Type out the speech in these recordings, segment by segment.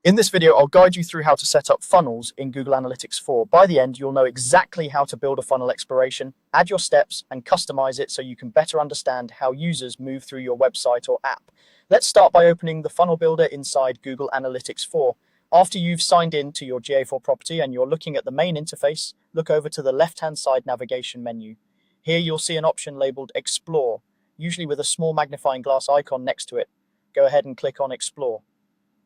In this video, I'll guide you through how to set up funnels in Google Analytics 4. By the end, you'll know exactly how to build a funnel exploration, add your steps, and customize it so you can better understand how users move through your website or app. Let's start by opening the funnel builder inside Google Analytics 4. After you've signed in to your GA4 property and you're looking at the main interface, look over to the left-hand side navigation menu. Here you'll see an option labeled Explore, usually with a small magnifying glass icon next to it. Go ahead and click on Explore.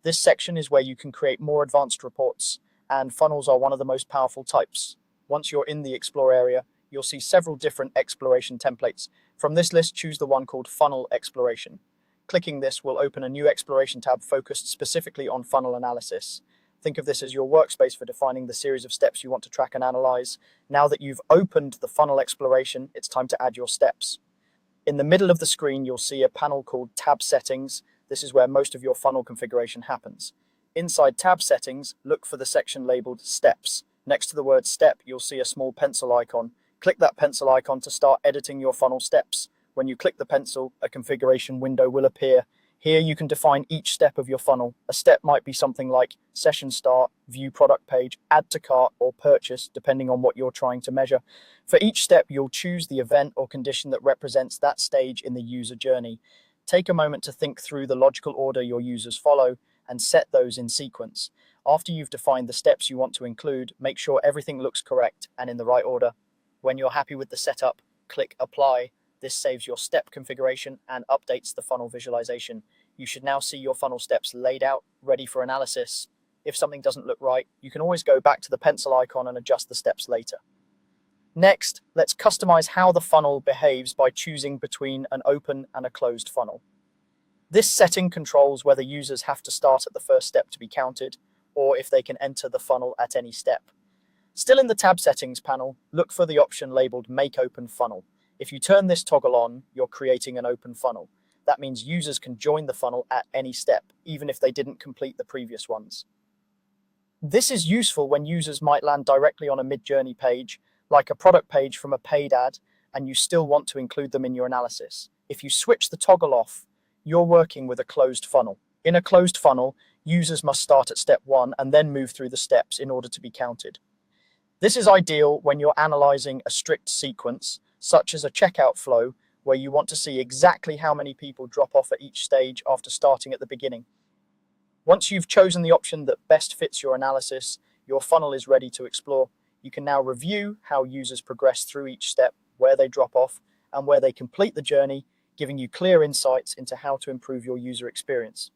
This section is where you can create more advanced reports, and funnels are one of the most powerful types. Once you're in the Explore area, you'll see several different exploration templates. From this list, choose the one called Funnel Exploration. Clicking this will open a new exploration tab focused specifically on funnel analysis. Think of this as your workspace for defining the series of steps you want to track and analyze. Now that you've opened the funnel exploration, it's time to add your steps. In the middle of the screen, you'll see a panel called Tab Settings. This is where most of your funnel configuration happens. Inside Tab Settings, look for the section labeled Steps. Next to the word Step, you'll see a small pencil icon. Click that pencil icon to start editing your funnel steps. When you click the pencil, a configuration window will appear. Here you can define each step of your funnel. A step might be something like session start, view product page, add to cart, or purchase, depending on what you're trying to measure. For each step, you'll choose the event or condition that represents that stage in the user journey. Take a moment to think through the logical order your users follow and set those in sequence. After you've defined the steps you want to include, make sure everything looks correct and in the right order. When you're happy with the setup, click Apply. This saves your step configuration and updates the funnel visualization. You should now see your funnel steps laid out, ready for analysis. If something doesn't look right, you can always go back to the pencil icon and adjust the steps later. Next, let's customize how the funnel behaves by choosing between an open and a closed funnel. This setting controls whether users have to start at the first step to be counted, or if they can enter the funnel at any step. Still in the Tab Settings panel, look for the option labeled Make Open Funnel. If you turn this toggle on, you're creating an open funnel. That means users can join the funnel at any step, even if they didn't complete the previous ones. This is useful when users might land directly on a mid-journey page, like a product page from a paid ad, and you still want to include them in your analysis. If you switch the toggle off, you're working with a closed funnel. In a closed funnel, users must start at step 1 and then move through the steps in order to be counted. This is ideal when you're analyzing a strict sequence, such as a checkout flow, where you want to see exactly how many people drop off at each stage after starting at the beginning. Once you've chosen the option that best fits your analysis, your funnel is ready to explore. You can now review how users progress through each step, where they drop off, and where they complete the journey, giving you clear insights into how to improve your user experience.